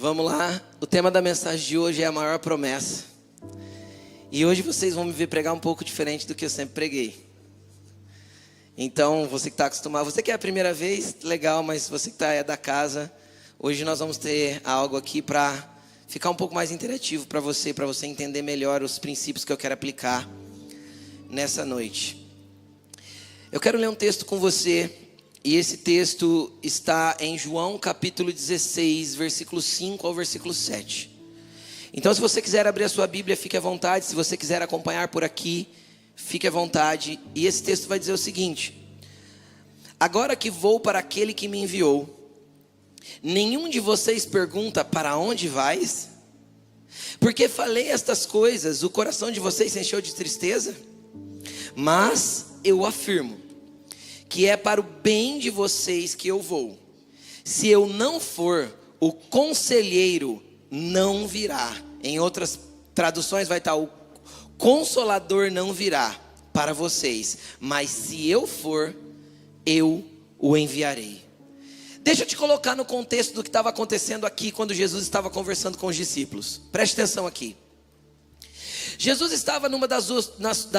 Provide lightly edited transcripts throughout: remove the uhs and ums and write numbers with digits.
Vamos lá, o tema da mensagem de hoje é a maior promessa. E hoje vocês vão me ver pregar um pouco diferente do que eu sempre preguei. Então, você que está acostumado, você que é a primeira vez, legal, mas você que é da casa, hoje nós vamos ter algo aqui para ficar um pouco mais interativo para você entender melhor os princípios que eu quero aplicar nessa noite. Eu quero ler um texto com você. E esse texto está em João capítulo 16, versículo 5 ao versículo 7. Então, se você quiser abrir a sua Bíblia, fique à vontade. Se você quiser acompanhar por aqui, fique à vontade. E esse texto vai dizer o seguinte: agora que vou para aquele que me enviou, nenhum de vocês pergunta: para onde vais? Porque falei estas coisas, o coração de vocês se encheu de tristeza? Mas eu afirmo que é para o bem de vocês que eu vou. Se eu não for, o conselheiro não virá. Em outras traduções vai estar: o consolador não virá para vocês. Mas se eu for, eu o enviarei. Deixa eu te colocar no contexto do que estava acontecendo aqui quando Jesus estava conversando com os discípulos. Preste atenção aqui. Jesus estava numa das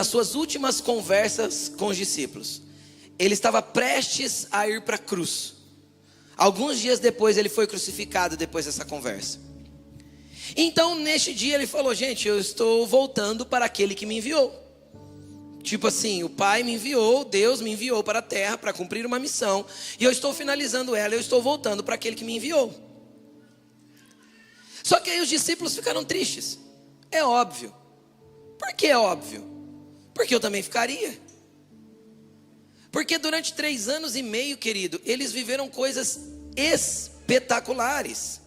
suas últimas conversas com os discípulos. Ele estava prestes a ir para a cruz. Alguns dias depois ele foi crucificado depois dessa conversa. Então neste dia ele falou: gente, eu estou voltando para aquele que me enviou. Tipo assim, o Pai me enviou, Deus me enviou para a terra para cumprir uma missão. E eu estou finalizando ela, eu estou voltando para aquele que me enviou. Só que aí os discípulos ficaram tristes. É óbvio. Por que é óbvio? Porque eu também ficaria. Porque durante 3 anos e meio, querido, eles viveram coisas espetaculares.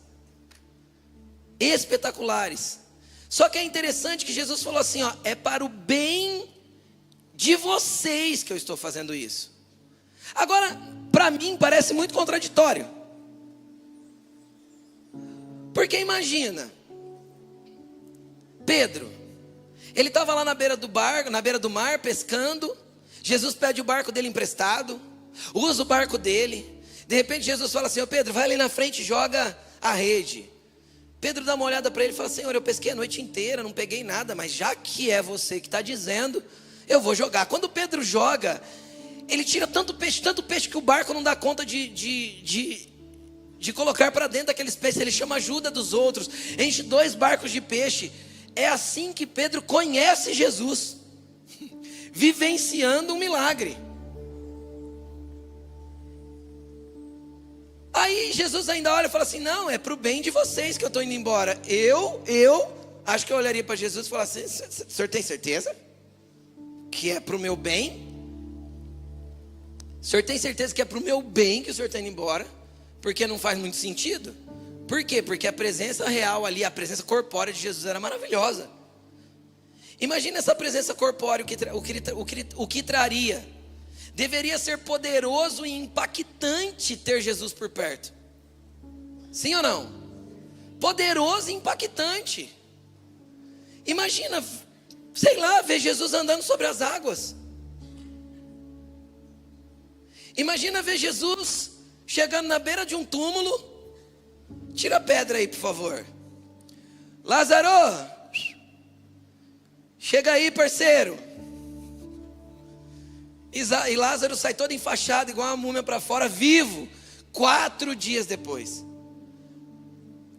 Espetaculares. Só que é interessante que Jesus falou assim, ó: é para o bem de vocês que eu estou fazendo isso. Agora, para mim parece muito contraditório. Porque imagina, Pedro, ele estava lá na beira do mar, pescando. Jesus pede o barco dele emprestado, usa o barco dele. De repente Jesus fala assim: ô Pedro, vai ali na frente e joga a rede. Pedro dá uma olhada para ele e fala: Senhor, eu pesquei a noite inteira, não peguei nada, mas já que é você que está dizendo, eu vou jogar. Quando Pedro joga, ele tira tanto peixe que o barco não dá conta de colocar para dentro daqueles peixes. Ele chama ajuda dos outros, enche 2 barcos de peixe. É assim que Pedro conhece Jesus, vivenciando um milagre. Aí Jesus ainda olha e fala assim: não, é para o bem de vocês que eu estou indo embora. Eu acho que eu olharia para Jesus e falaria assim: o senhor tem certeza que é para o meu bem? O senhor tem certeza que é para o meu bem que o senhor está indo embora? Porque não faz muito sentido. Por quê? Porque a presença real ali, a presença corpórea de Jesus era maravilhosa. Imagina essa presença corpórea, o que traria. Deveria ser poderoso e impactante ter Jesus por perto. Sim ou não? Poderoso e impactante. Imagina, sei lá, ver Jesus andando sobre as águas. Imagina ver Jesus chegando na beira de um túmulo. Tira a pedra aí, por favor. Lázaro, chega aí, parceiro. E Lázaro sai todo enfaixado, igual uma múmia para fora, vivo, 4 dias depois.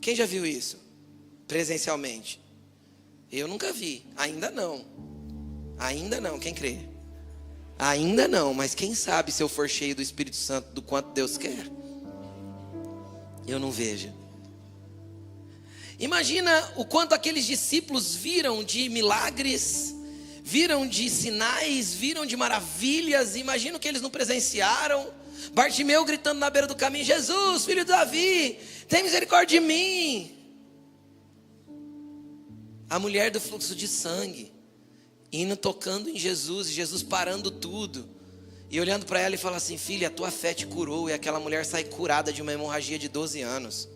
Quem já viu isso presencialmente? Eu nunca vi, ainda não. Ainda não, quem crê? Ainda não, mas quem sabe se eu for cheio do Espírito Santo, do quanto Deus quer, eu não vejo. Imagina o quanto aqueles discípulos viram de milagres, viram de sinais, viram de maravilhas. Imagina o que eles não presenciaram. Bartimeu gritando na beira do caminho: Jesus, filho de Davi, tem misericórdia de mim. A mulher do fluxo de sangue indo tocando em Jesus, e Jesus parando tudo e olhando para ela e fala assim: filha, a tua fé te curou. E aquela mulher sai curada de uma hemorragia de 12 anos.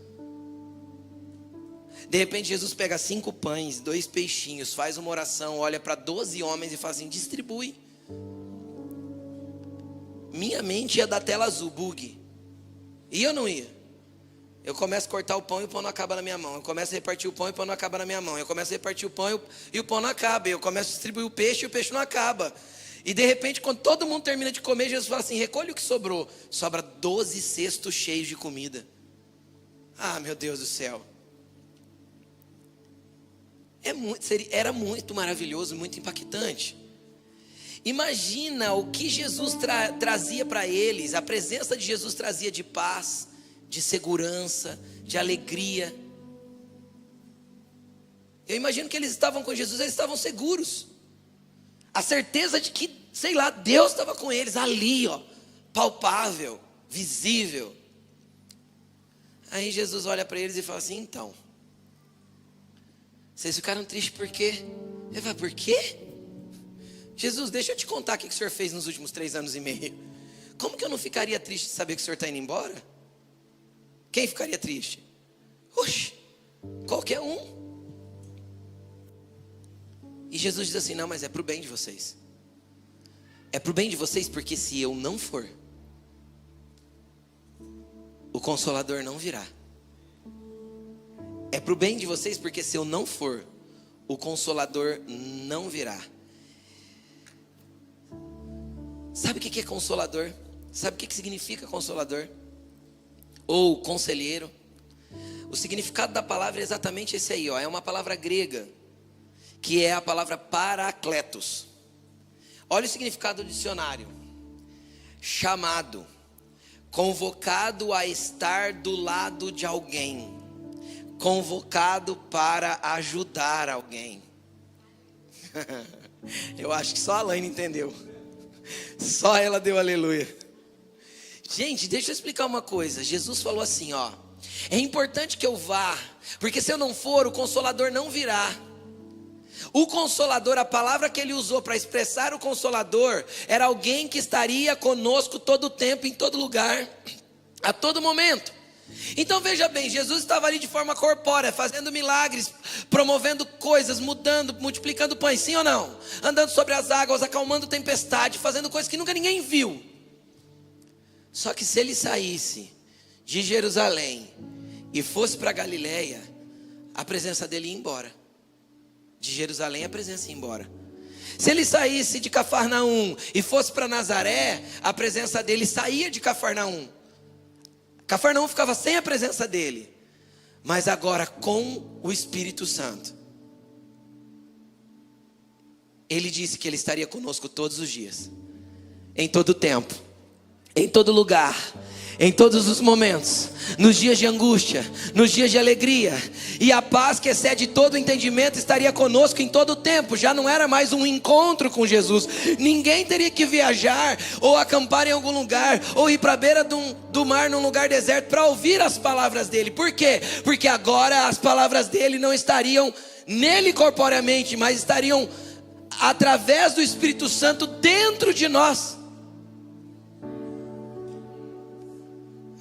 De repente Jesus pega 5 pães, 2 peixinhos, faz uma oração, olha para 12 homens e fala assim: distribui. Minha mente ia dar tela azul, bug. Ia ou não ia? Eu começo a cortar o pão e o pão não acaba na minha mão. Eu começo a repartir o pão e o pão não acaba na minha mão. Eu começo a repartir o pão e o pão não acaba. Eu começo a distribuir o peixe e o peixe não acaba. E de repente, quando todo mundo termina de comer, Jesus fala assim: recolhe o que sobrou. Sobra 12 cestos cheios de comida. Ah, meu Deus do céu. Era muito maravilhoso, muito impactante. Imagina o que Jesus trazia para eles. A presença de Jesus trazia de paz, de segurança, de alegria. Eu imagino que eles estavam com Jesus, eles estavam seguros. A certeza de que, sei lá, Deus estava com eles ali, ó, palpável, visível. Aí Jesus olha para eles e fala assim: então, vocês ficaram tristes por quê? Ele fala: por quê? Jesus, deixa eu te contar o que o senhor fez nos últimos 3 anos e meio. Como que eu não ficaria triste de saber que o senhor está indo embora? Quem ficaria triste? Oxe, qualquer um. E Jesus diz assim: não, mas é para o bem de vocês. É para o bem de vocês, porque se eu não for, o Consolador não virá. É para o bem de vocês, porque se eu não for, o Consolador não virá. Sabe o que é Consolador? Sabe o que significa Consolador? Ou Conselheiro? O significado da palavra é exatamente esse aí, ó. É uma palavra grega, que é a palavra Parakletos. Olha o significado do dicionário: chamado, convocado a estar do lado de alguém, convocado para ajudar alguém. Eu acho que só a Alaine entendeu. Só ela deu aleluia. Gente, deixa eu explicar uma coisa. Jesus falou assim, ó: é importante que eu vá, porque se eu não for, o Consolador não virá. O Consolador, a palavra que ele usou para expressar o Consolador, era alguém que estaria conosco todo o tempo, em todo lugar, a todo momento. Então veja bem, Jesus estava ali de forma corpórea, fazendo milagres, promovendo coisas, mudando, multiplicando pães, sim ou não? Andando sobre as águas, acalmando tempestade, fazendo coisas que nunca ninguém viu. Só que se ele saísse de Jerusalém e fosse para Galileia, a presença dele ia embora. De Jerusalém a presença ia embora. Se ele saísse de Cafarnaum e fosse para Nazaré, a presença dele saía de Cafarnaum. Cafarnaum ficava sem a presença dele, mas agora com o Espírito Santo. Ele disse que ele estaria conosco todos os dias, em todo tempo, em todo lugar, em todos os momentos, nos dias de angústia, nos dias de alegria. E a paz que excede todo o entendimento estaria conosco em todo o tempo. Já não era mais um encontro com Jesus. Ninguém teria que viajar, ou acampar em algum lugar, ou ir para a beira do mar num lugar deserto para ouvir as palavras dele. Por quê? Porque agora as palavras dele não estariam nele corporeamente, mas estariam através do Espírito Santo dentro de nós.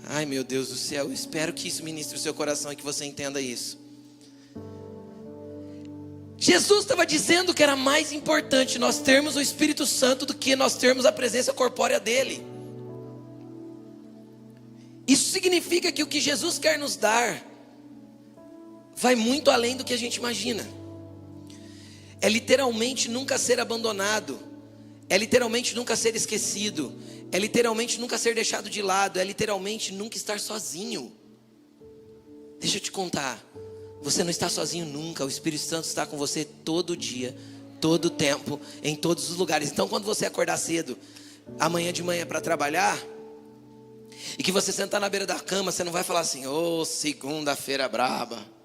Ai, meu Deus do céu, eu espero que isso ministre o seu coração e que você entenda isso. Jesus estava dizendo que era mais importante nós termos o Espírito Santo do que nós termos a presença corpórea dele. Isso significa que o que Jesus quer nos dar vai muito além do que a gente imagina. É literalmente nunca ser abandonado, é literalmente nunca ser esquecido, é literalmente nunca ser deixado de lado, é literalmente nunca estar sozinho. Deixa eu te contar, você não está sozinho nunca. O Espírito Santo está com você todo dia, todo o tempo, em todos os lugares. Então quando você acordar cedo, amanhã de manhã para trabalhar, e que você sentar na beira da cama, você não vai falar assim: ô, segunda-feira braba.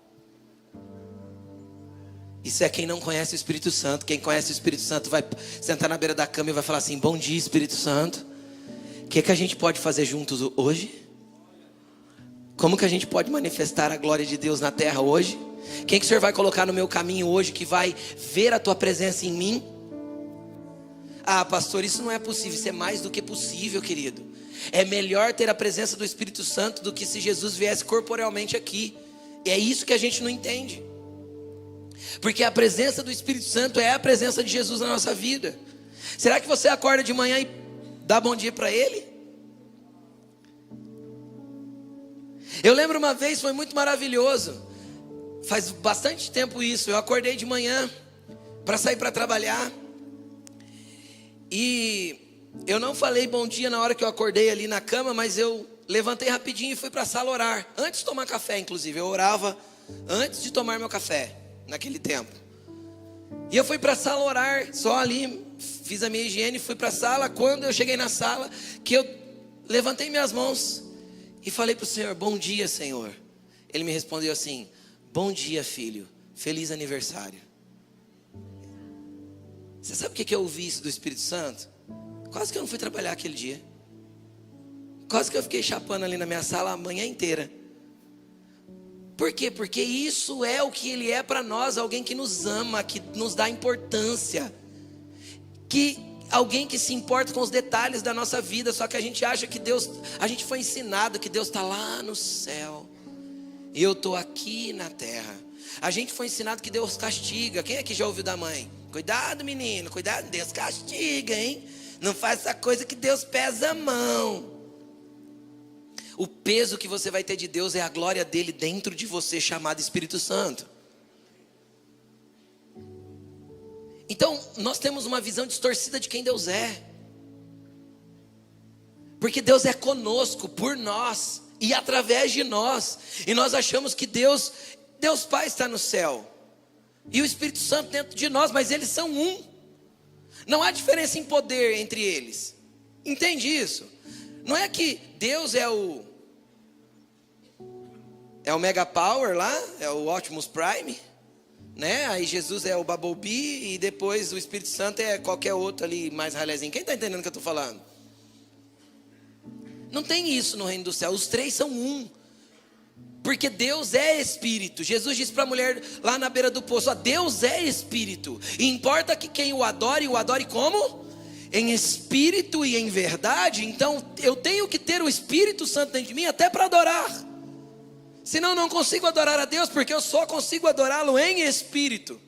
Isso é quem não conhece o Espírito Santo. Quem conhece o Espírito Santo vai sentar na beira da cama e vai falar assim: bom dia, Espírito Santo. O que a gente pode fazer juntos hoje? Como que a gente pode manifestar a glória de Deus na terra hoje? Quem que o Senhor vai colocar no meu caminho hoje que vai ver a tua presença em mim? Ah, pastor, isso não é possível. Isso é mais do que possível, querido. É melhor ter a presença do Espírito Santo do que se Jesus viesse corporealmente aqui. E é isso que a gente não entende. Porque a presença do Espírito Santo é a presença de Jesus na nossa vida. Será que você acorda de manhã e dá bom dia para Ele? Eu lembro uma vez, foi muito maravilhoso. Faz bastante tempo isso. Eu acordei de manhã para sair para trabalhar. E eu não falei bom dia na hora que eu acordei ali na cama, mas eu levantei rapidinho e fui para a sala orar. Antes de tomar café, inclusive. Eu orava antes de tomar meu café, naquele tempo. E eu fui para a sala orar, só ali, fiz a minha higiene, fui para a sala. Quando eu cheguei na sala, que eu levantei minhas mãos e falei para o Senhor: bom dia, Senhor. Ele me respondeu assim: bom dia, filho, feliz aniversário. Você sabe o que eu ouvi isso do Espírito Santo? Quase que eu não fui trabalhar aquele dia. Quase que eu fiquei chapando ali na minha sala a manhã inteira. Por quê? Porque isso é o que Ele é para nós. Alguém que nos ama, que nos dá importância, alguém que se importa com os detalhes da nossa vida. Só que a gente acha que Deus, a gente foi ensinado que Deus está lá no céu e eu estou aqui na terra. A gente foi ensinado que Deus castiga. Quem aqui já ouviu da mãe? Cuidado, menino, cuidado, Deus castiga, hein? Não faz essa coisa que Deus pesa a mão. O peso que você vai ter de Deus é a glória dele dentro de você, chamada Espírito Santo. Então, nós temos uma visão distorcida de quem Deus é. Porque Deus é conosco, por nós e através de nós. E nós achamos que Deus Pai está no céu e o Espírito Santo dentro de nós, mas eles são um. Não há diferença em poder entre eles. Entende isso? Não é que Deus é o Mega Power lá, é o Optimus Prime, né? Aí Jesus é o Bumblebee e depois o Espírito Santo é qualquer outro ali mais ralezinho. Quem está entendendo o que eu estou falando? Não tem isso no reino do céu. Os três são um. Porque Deus é Espírito. Jesus disse para a mulher lá na beira do poço: ó, Deus é Espírito. E importa que quem o adore como? Em espírito e em verdade. Então eu tenho que ter o Espírito Santo dentro de mim até para adorar. Senão eu não consigo adorar a Deus, porque eu só consigo adorá-lo em espírito.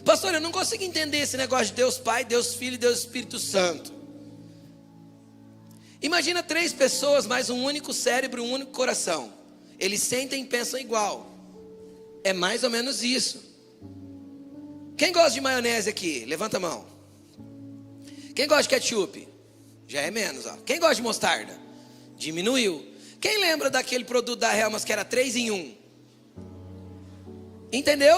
Pastor, eu não consigo entender esse negócio de Deus Pai, Deus Filho e Deus Espírito Santo. Imagina 3 pessoas, mais um único cérebro, um único coração. Eles sentem e pensam igual. É mais ou menos isso. Quem gosta de maionese aqui? Levanta a mão. Quem gosta de ketchup? Já é menos, ó. Quem gosta de mostarda? Diminuiu. Quem lembra daquele produto da Helmas que era 3 em 1? Entendeu?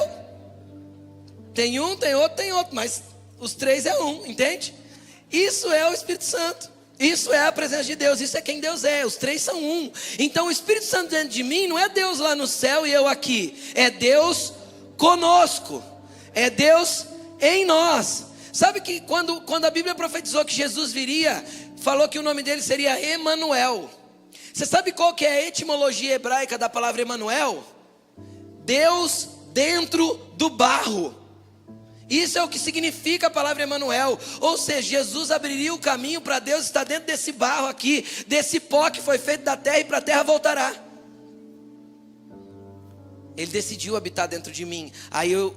Tem um, tem outro, mas os 3 é um, entende? Isso é o Espírito Santo. Isso é a presença de Deus, isso é quem Deus é, os 3 são um. Então o Espírito Santo dentro de mim não é Deus lá no céu e eu aqui. É Deus conosco, é Deus em nós. Sabe que quando a Bíblia profetizou que Jesus viria, falou que o nome dele seria Emanuel. Você sabe qual que é a etimologia hebraica da palavra Emanuel? Deus dentro do barro. Isso é o que significa a palavra Emanuel. Ou seja, Jesus abriria o caminho para Deus estar dentro desse barro aqui, desse pó que foi feito da terra e para a terra voltará. Ele decidiu habitar dentro de mim. Aí eu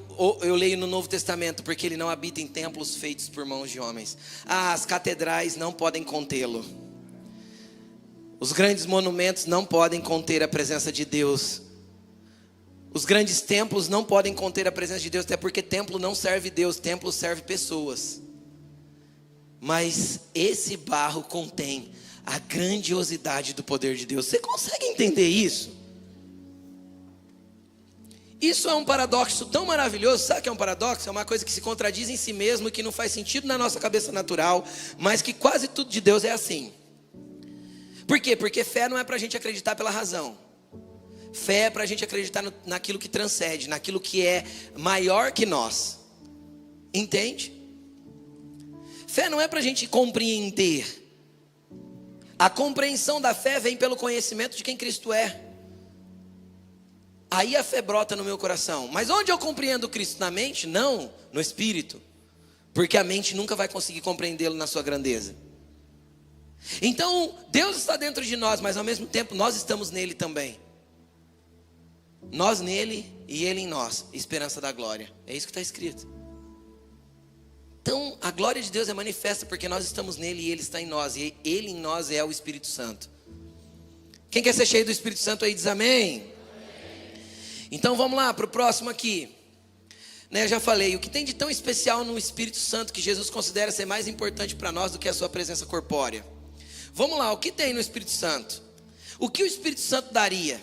leio no Novo Testamento: porque ele não habita em templos feitos por mãos de homens. As catedrais não podem contê-lo. Os grandes monumentos não podem conter a presença de Deus. Os grandes templos não podem conter a presença de Deus, até porque templo não serve Deus, templo serve pessoas. Mas esse barro contém a grandiosidade do poder de Deus. Você consegue entender isso? Isso é um paradoxo tão maravilhoso. Sabe o que é um paradoxo? É uma coisa que se contradiz em si mesmo, que não faz sentido na nossa cabeça natural, mas que quase tudo de Deus é assim. Por quê? Porque fé não é para a gente acreditar pela razão. Fé é para a gente acreditar naquilo que transcende, naquilo que é maior que nós. Entende? Fé não é para a gente compreender. A compreensão da fé vem pelo conhecimento de quem Cristo é. Aí a fé brota no meu coração. Mas onde eu compreendo Cristo? Na mente? Não, no espírito. Porque a mente nunca vai conseguir compreendê-lo na sua grandeza. Então, Deus está dentro de nós, mas ao mesmo tempo nós estamos nele também. Nós nele e ele em nós, esperança da glória. É isso que está escrito. Então, a glória de Deus é manifesta porque nós estamos nele e ele está em nós. E ele em nós é o Espírito Santo. Quem quer ser cheio do Espírito Santo aí diz amém? Então vamos lá para o próximo aqui. Eu já falei, o que tem de tão especial no Espírito Santo que Jesus considera ser mais importante para nós do que a sua presença corpórea? Vamos lá, o que tem no Espírito Santo? O que o Espírito Santo daria?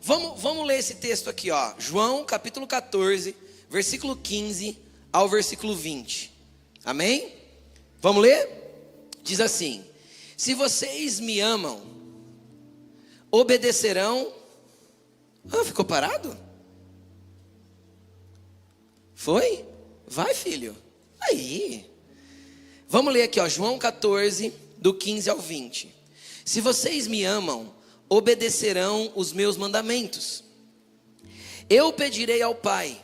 Vamos ler esse texto aqui, ó. João capítulo 14, versículo 15 ao versículo 20. Amém? Vamos ler? Diz assim: se vocês me amam, obedecerão. Ficou parado? Foi? Vai, filho. Aí. Vamos ler aqui, ó, João 14, do 15 ao 20. Se vocês me amam, obedecerão os meus mandamentos. Eu pedirei ao Pai,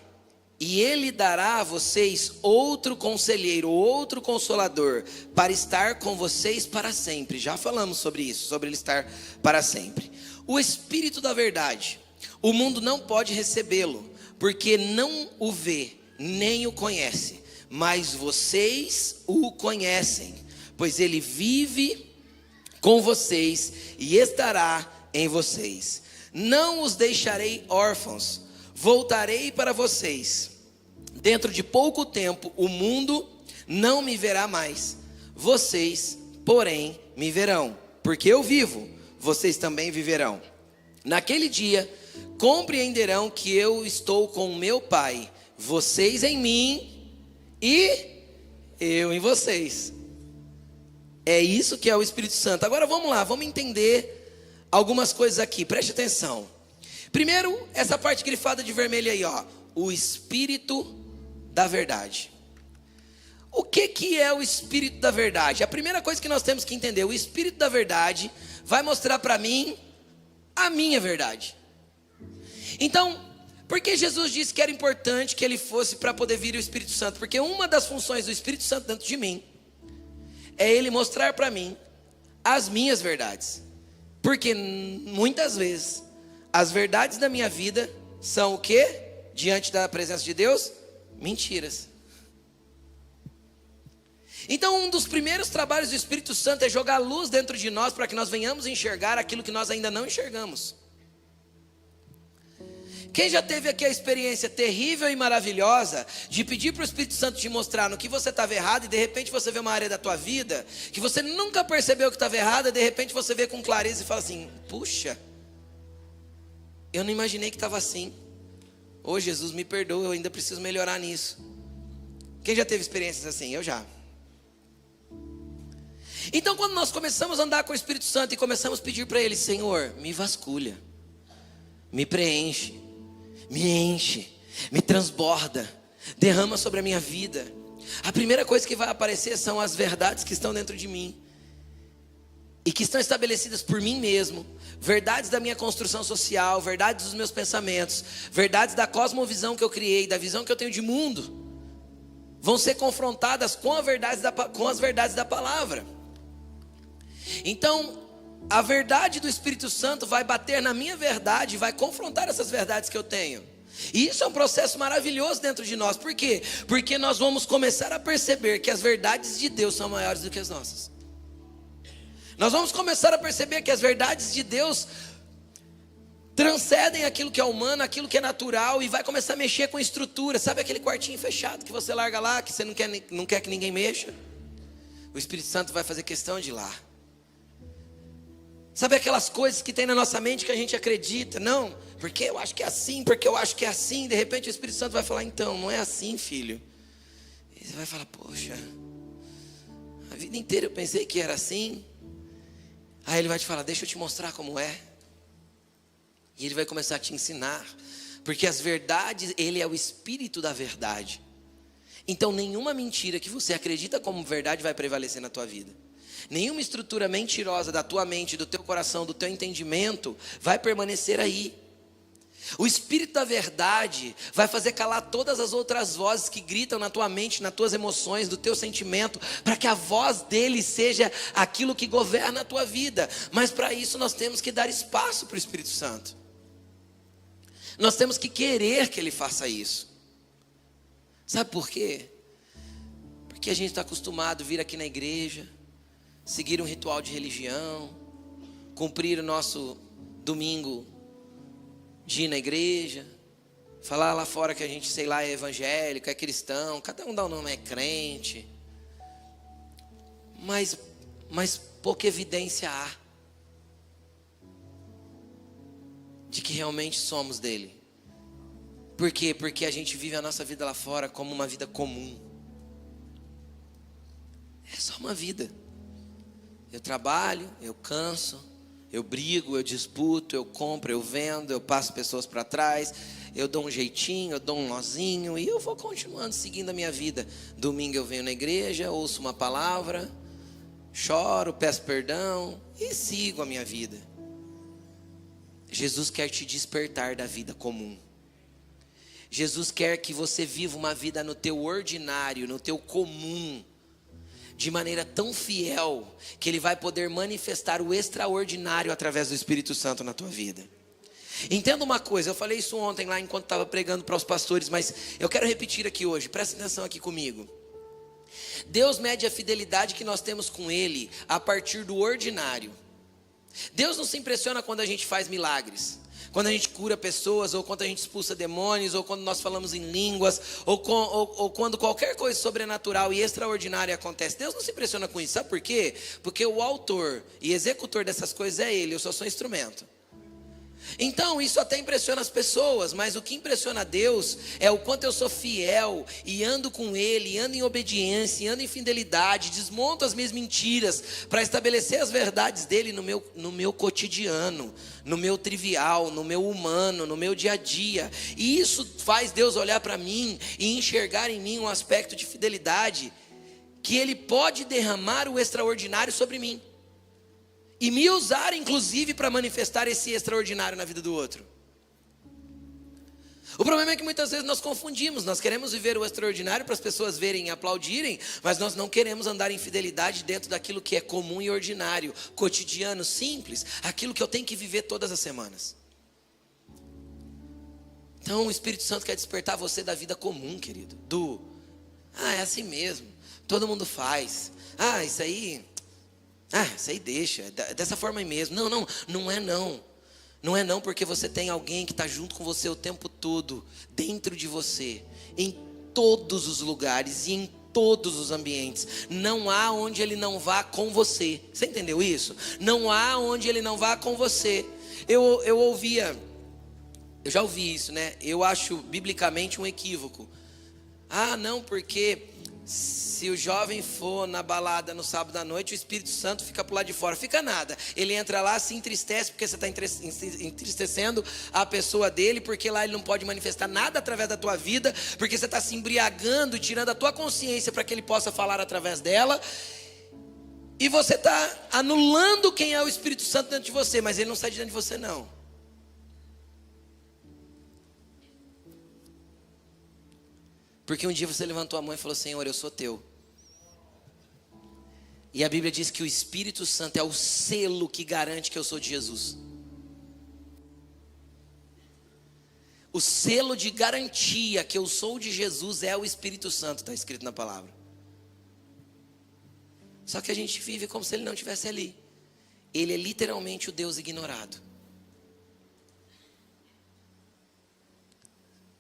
e Ele dará a vocês outro conselheiro, outro consolador, para estar com vocês para sempre. Já falamos sobre isso, sobre Ele estar para sempre. O Espírito da verdade. O mundo não pode recebê-lo, porque não o vê, nem o conhece. Mas vocês o conhecem, pois Ele vive com vocês e estará em vocês. Não os deixarei órfãos, voltarei para vocês. Dentro de pouco tempo o mundo não me verá mais. Vocês, porém, me verão, porque eu vivo, vocês também viverão. Naquele dia compreenderão que eu estou com o meu Pai, vocês em mim e eu em vocês. É isso que é o Espírito Santo. Agora vamos lá, vamos entender algumas coisas aqui, preste atenção. Primeiro, essa parte grifada de vermelho aí, ó, o Espírito da verdade. O que é o Espírito da verdade? A primeira coisa que nós temos que entender, o Espírito da verdade vai mostrar para mim a minha verdade. Então, por que Jesus disse que era importante que ele fosse para poder vir o Espírito Santo? Porque uma das funções do Espírito Santo dentro de mim é ele mostrar para mim as minhas verdades. Porque muitas vezes as verdades da minha vida são o quê? Diante da presença de Deus? Mentiras. Então um dos primeiros trabalhos do Espírito Santo é jogar luz dentro de nós para que nós venhamos enxergar aquilo que nós ainda não enxergamos. Quem já teve aqui a experiência terrível e maravilhosa de pedir para o Espírito Santo te mostrar no que você estava errado e de repente você vê uma área da tua vida que você nunca percebeu que estava errada, de repente você vê com clareza e fala assim: puxa, eu não imaginei que estava assim. Ô Jesus, me perdoa, eu ainda preciso melhorar nisso. Quem já teve experiências assim? Eu já. Então quando nós começamos a andar com o Espírito Santo e começamos a pedir para Ele: Senhor, me vasculha, me preenche, me enche, me transborda, derrama sobre a minha vida. A primeira coisa que vai aparecer são as verdades que estão dentro de mim e que estão estabelecidas por mim mesmo. Verdades da minha construção social, verdades dos meus pensamentos, verdades da cosmovisão que eu criei, da visão que eu tenho de mundo, vão ser confrontadas com as verdades da palavra. Então a verdade do Espírito Santo vai bater na minha verdade, vai confrontar essas verdades que eu tenho. E isso é um processo maravilhoso dentro de nós. Por quê? Porque nós vamos começar a perceber que as verdades de Deus são maiores do que as nossas. Nós vamos começar a perceber que as verdades de Deus transcendem aquilo que é humano, aquilo que é natural, e vai começar a mexer com estrutura. Sabe aquele quartinho fechado que você larga lá, que você não quer que ninguém mexa? O Espírito Santo vai fazer questão de ir lá. Sabe aquelas coisas que tem na nossa mente que a gente acredita? Não, porque eu acho que é assim, porque eu acho que é assim. De repente o Espírito Santo vai falar: então, não é assim, filho. E você vai falar: poxa, a vida inteira eu pensei que era assim. Aí ele vai te falar: deixa eu te mostrar como é. E ele vai começar a te ensinar. Porque as verdades, ele é o Espírito da verdade. Então nenhuma mentira que você acredita como verdade vai prevalecer na tua vida. Nenhuma estrutura mentirosa da tua mente, do teu coração, do teu entendimento vai permanecer aí. O Espírito da verdade vai fazer calar todas as outras vozes que gritam na tua mente, nas tuas emoções, do teu sentimento, para que a voz dele seja aquilo que governa a tua vida. Mas para isso nós temos que dar espaço para o Espírito Santo. Nós temos que querer que ele faça isso. Sabe por quê? Porque a gente está acostumado a vir aqui na igreja, seguir um ritual de religião, cumprir o nosso domingo de ir na igreja, falar lá fora que a gente, sei lá, é evangélico, é cristão, cada um dá o nome, é crente. Mas pouca evidência há de que realmente somos dele. Por quê? Porque a gente vive a nossa vida lá fora como uma vida comum. É só uma vida. Eu trabalho, eu canso, eu brigo, eu disputo, eu compro, eu vendo, eu passo pessoas para trás, eu dou um jeitinho, eu dou um nozinho e eu vou continuando seguindo a minha vida. Domingo eu venho na igreja, ouço uma palavra, choro, peço perdão e sigo a minha vida. Jesus quer te despertar da vida comum. Jesus quer que você viva uma vida no teu ordinário, no teu comum, de maneira tão fiel, que Ele vai poder manifestar o extraordinário através do Espírito Santo na tua vida. Entenda uma coisa, eu falei isso ontem lá enquanto estava pregando para os pastores, mas eu quero repetir aqui hoje, presta atenção aqui comigo. Deus mede a fidelidade que nós temos com Ele a partir do ordinário. Deus não se impressiona quando a gente faz milagres, quando a gente cura pessoas, ou quando a gente expulsa demônios, ou quando nós falamos em línguas, ou quando qualquer coisa sobrenatural e extraordinária acontece. Deus não se impressiona com isso, sabe por quê? Porque o autor e executor dessas coisas é Ele, eu só sou instrumento. Então isso até impressiona as pessoas, mas o que impressiona a Deus é o quanto eu sou fiel e ando com Ele, ando em obediência, ando em fidelidade, desmonto as minhas mentiras para estabelecer as verdades dEle no meu cotidiano, no meu trivial, no meu humano, no meu dia a dia. E isso faz Deus olhar para mim e enxergar em mim um aspecto de fidelidade que Ele pode derramar o extraordinário sobre mim. E me usar, inclusive, para manifestar esse extraordinário na vida do outro. O problema é que muitas vezes nós confundimos. Nós queremos viver o extraordinário para as pessoas verem e aplaudirem, mas nós não queremos andar em fidelidade dentro daquilo que é comum e ordinário, cotidiano, simples, aquilo que eu tenho que viver todas as semanas. Então o Espírito Santo quer despertar você da vida comum, querido. É assim mesmo, todo mundo faz. Isso aí deixa, dessa forma aí mesmo. Não é não, porque você tem alguém que está junto com você o tempo todo, dentro de você, em todos os lugares e em todos os ambientes. Não há onde Ele não vá com você. Você entendeu isso? Não há onde Ele não vá com você. Eu já ouvi isso, né? Eu acho biblicamente um equívoco. Não, porque se o jovem for na balada no sábado à noite, o Espírito Santo fica pro lado de fora. Fica nada. Ele entra lá, se entristece, porque você está entristecendo a pessoa dele, porque lá ele não pode manifestar nada através da tua vida, porque você está se embriagando, tirando a tua consciência para que ele possa falar através dela. E você está anulando quem é o Espírito Santo dentro de você, mas ele não sai de dentro de você não. Porque um dia você levantou a mão e falou: Senhor, eu sou teu. E a Bíblia diz que o Espírito Santo é o selo que garante que eu sou de Jesus. O selo de garantia que eu sou de Jesus é o Espírito Santo, está escrito na palavra. Só que a gente vive como se ele não estivesse ali. Ele é literalmente o Deus ignorado.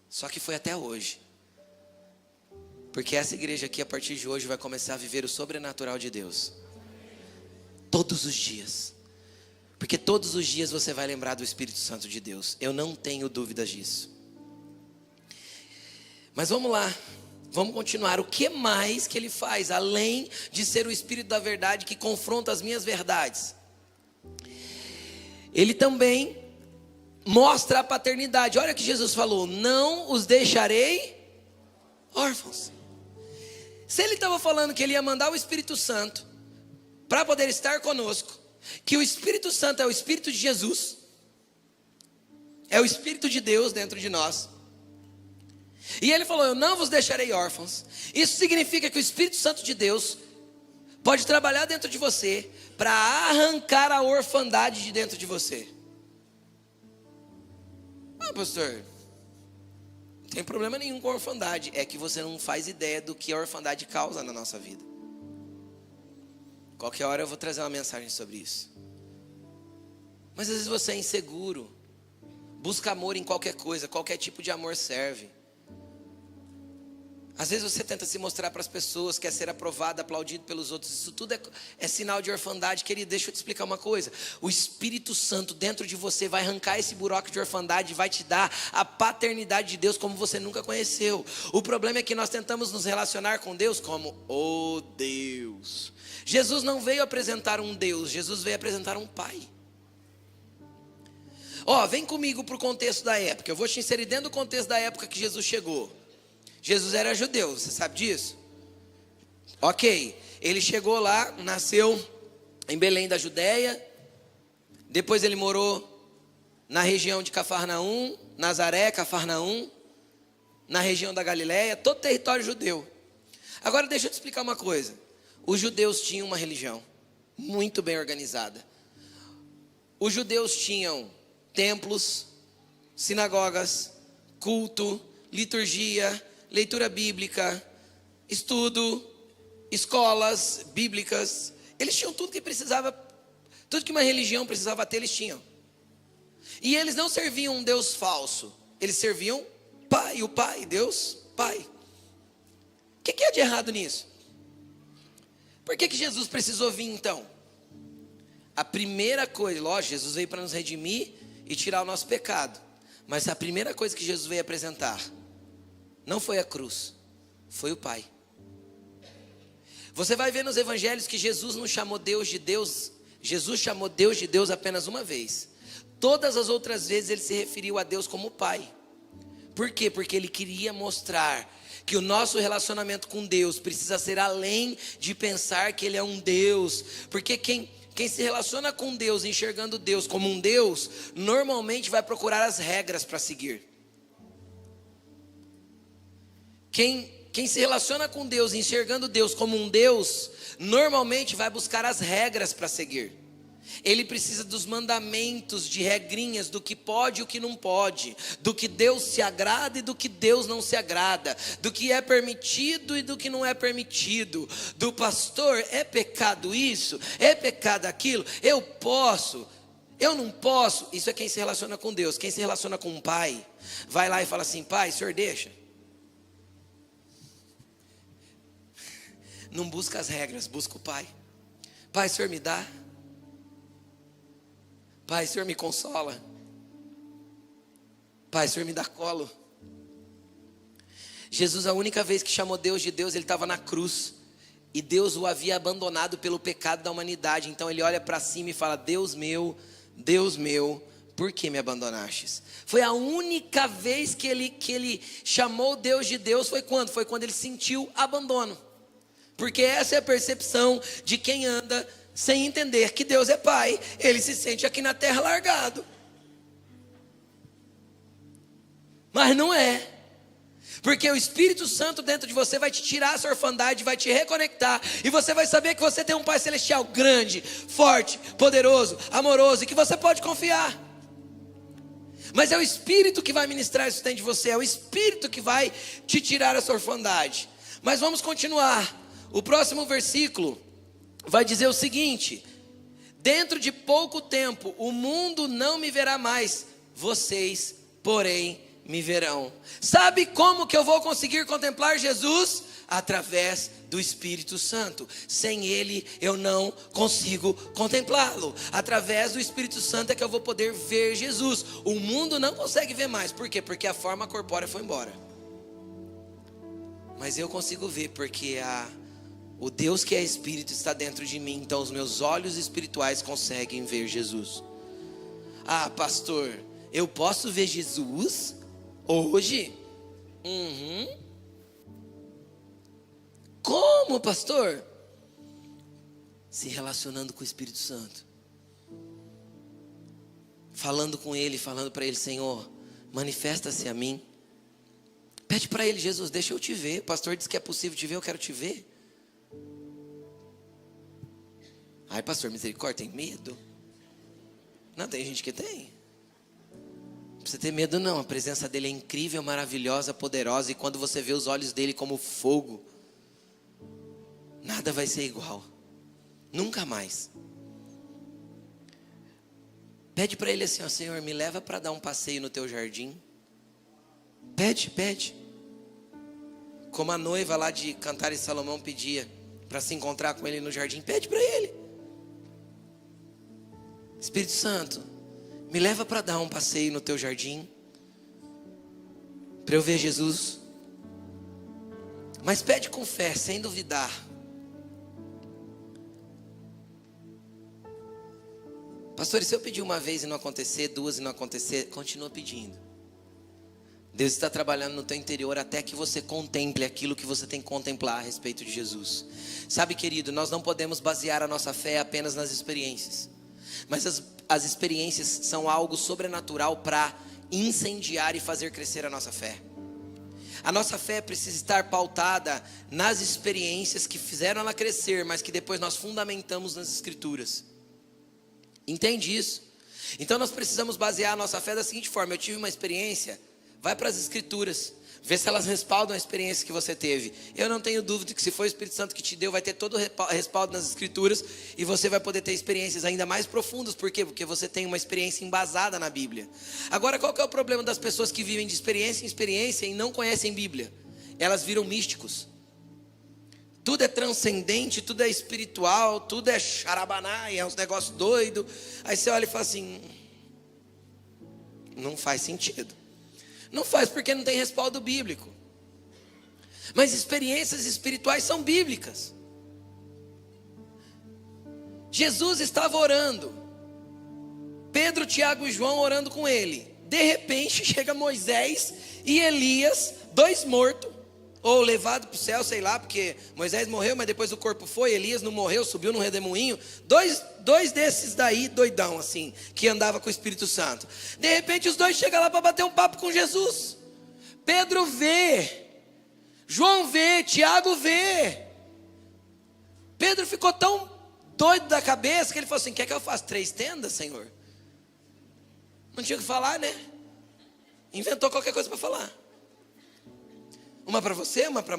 Só que foi até hoje. Porque essa igreja aqui, a partir de hoje, vai começar a viver o sobrenatural de Deus. Todos os dias. Porque todos os dias você vai lembrar do Espírito Santo de Deus. Eu não tenho dúvidas disso. Mas vamos lá. Vamos continuar. O que mais que Ele faz? Além de ser o Espírito da verdade que confronta as minhas verdades. Ele também mostra a paternidade. Olha o que Jesus falou: não os deixarei órfãos. Se Ele estava falando que Ele ia mandar o Espírito Santo para poder estar conosco, que o Espírito Santo é o Espírito de Jesus, é o Espírito de Deus dentro de nós, e Ele falou: eu não vos deixarei órfãos. Isso significa que o Espírito Santo de Deus pode trabalhar dentro de você para arrancar a orfandade de dentro de você. Pastor, não tem problema nenhum com a orfandade. É que você não faz ideia do que a orfandade causa na nossa vida. Qualquer hora eu vou trazer uma mensagem sobre isso. Mas às vezes você é inseguro. Busca amor em qualquer coisa, qualquer tipo de amor serve. Às vezes você tenta se mostrar para as pessoas, quer ser aprovado, aplaudido pelos outros. Isso tudo é sinal de orfandade. Querido, deixa eu te explicar uma coisa. O Espírito Santo dentro de você vai arrancar esse buraco de orfandade e vai te dar a paternidade de Deus como você nunca conheceu. O problema é que nós tentamos nos relacionar com Deus como o Deus. Jesus não veio apresentar um Deus, Jesus veio apresentar um Pai. Vem comigo para o contexto da época. Eu vou te inserir dentro do contexto da época que Jesus chegou. Jesus era judeu, você sabe disso? Ok, ele chegou lá, nasceu em Belém da Judéia. Depois ele morou na região de Cafarnaum, Nazaré, Cafarnaum, na região da Galileia, todo território judeu. Agora deixa eu te explicar uma coisa. Os judeus tinham uma religião muito bem organizada. Os judeus tinham templos, sinagogas, culto, liturgia, leitura bíblica, estudo, escolas bíblicas. Eles tinham tudo que precisava, tudo que uma religião precisava ter, eles tinham. E eles não serviam um Deus falso, eles serviam Pai, o Pai, Deus Pai. O que é de errado nisso? Por que Jesus precisou vir então? A primeira coisa, lógico, Jesus veio para nos redimir e tirar o nosso pecado. Mas a primeira coisa que Jesus veio apresentar não foi a cruz, foi o Pai. Você vai ver nos evangelhos que Jesus não chamou Deus de Deus. Jesus chamou Deus de Deus apenas uma vez. Todas as outras vezes ele se referiu a Deus como Pai. Por quê? Porque ele queria mostrar que o nosso relacionamento com Deus precisa ser além de pensar que ele é um Deus. Porque quem se relaciona com Deus, enxergando Deus como um Deus, normalmente vai procurar as regras para seguir. Quem se relaciona com Deus, enxergando Deus como um Deus, normalmente vai buscar as regras para seguir. Ele precisa dos mandamentos, de regrinhas, do que pode e o que não pode, do que Deus se agrada e do que Deus não se agrada, do que é permitido e do que não é permitido, do pastor, é pecado isso, é pecado aquilo, eu posso, eu não posso. Isso é quem se relaciona com Deus. Quem se relaciona com um pai, vai lá e fala assim: Pai, o senhor deixa? Não busca as regras, busca o Pai. Pai, o senhor me dá? Pai, o senhor me consola? Pai, o senhor me dá colo? Jesus, a única vez que chamou Deus de Deus, ele estava na cruz. E Deus o havia abandonado pelo pecado da humanidade. Então ele olha para cima e fala: Deus meu, por que me abandonastes? Foi a única vez que ele chamou Deus de Deus. Foi quando? Foi quando ele sentiu abandono. Porque essa é a percepção de quem anda sem entender que Deus é Pai. Ele se sente aqui na terra largado. Mas não é. Porque o Espírito Santo dentro de você vai te tirar essa orfandade, vai te reconectar. E você vai saber que você tem um Pai Celestial grande, forte, poderoso, amoroso, e que você pode confiar. Mas é o Espírito que vai ministrar isso dentro de você. É o Espírito que vai te tirar essa orfandade. Mas vamos continuar. O próximo versículo vai dizer o seguinte: dentro de pouco tempo o mundo não me verá mais, vocês, porém, me verão. Sabe como que eu vou conseguir contemplar Jesus? Através do Espírito Santo. Sem Ele eu não consigo contemplá-lo. Através do Espírito Santo é que eu vou poder ver Jesus. O mundo não consegue ver mais. Por quê? Porque a forma corpórea foi embora. Mas eu consigo ver porque o Deus que é Espírito está dentro de mim. Então os meus olhos espirituais conseguem ver Jesus. Ah, pastor, eu posso ver Jesus hoje? Como, pastor? Se relacionando com o Espírito Santo, falando com Ele, falando para Ele: Senhor, manifesta-se a mim. Pede para Ele: Jesus, deixa eu te ver. O pastor disse que é possível te ver, eu quero te ver. Ai, pastor, misericórdia, tem medo? Não, tem gente que tem. Não precisa ter medo não, a presença dele é incrível, maravilhosa, poderosa. E quando você vê os olhos dele como fogo, nada vai ser igual, nunca mais. Pede para ele assim, ó, Senhor, me leva para dar um passeio no teu jardim. Pede. Como a noiva lá de Cantares de Salomão pedia para se encontrar com ele no jardim. Pede para ele. Espírito Santo, me leva para dar um passeio no teu jardim, para eu ver Jesus. Mas pede com fé, sem duvidar. Pastor, e se eu pedir uma vez e não acontecer, duas e não acontecer, continua pedindo. Deus está trabalhando no teu interior até que você contemple aquilo que você tem que contemplar a respeito de Jesus. Sabe, querido, nós não podemos basear a nossa fé apenas nas experiências. Mas as experiências são algo sobrenatural para incendiar e fazer crescer a nossa fé. A nossa fé precisa estar pautada nas experiências que fizeram ela crescer, mas que depois nós fundamentamos nas Escrituras. Entende isso? Então nós precisamos basear a nossa fé da seguinte forma: eu tive uma experiência, vai para as Escrituras, vê se elas respaldam a experiência que você teve. Eu não tenho dúvida que se for o Espírito Santo que te deu, vai ter todo o respaldo nas Escrituras, e você vai poder ter experiências ainda mais profundas. Por quê? Porque você tem uma experiência embasada na Bíblia. Agora, qual que é o problema das pessoas que vivem de experiência em experiência e não conhecem Bíblia? Elas viram místicos. Tudo é transcendente, tudo é espiritual, tudo é charabaná, é uns negócios doidos. Aí você olha e fala assim, não faz sentido. Não faz porque não tem respaldo bíblico. Mas experiências espirituais são bíblicas. Jesus estava orando, Pedro, Tiago e João orando com ele. De repente chega Moisés e Elias, dois mortos, ou levado para o céu, sei lá, porque Moisés morreu, mas depois o corpo foi. Elias não morreu, subiu num redemoinho. Dois desses daí, doidão assim, que andava com o Espírito Santo. De repente os dois chegam lá para bater um papo com Jesus. Pedro vê, João vê, Tiago vê. Pedro ficou tão doido da cabeça que ele falou assim: quer que eu faça 3 tendas, Senhor? Não tinha o que falar, né? Inventou qualquer coisa para falar. Uma para você, uma para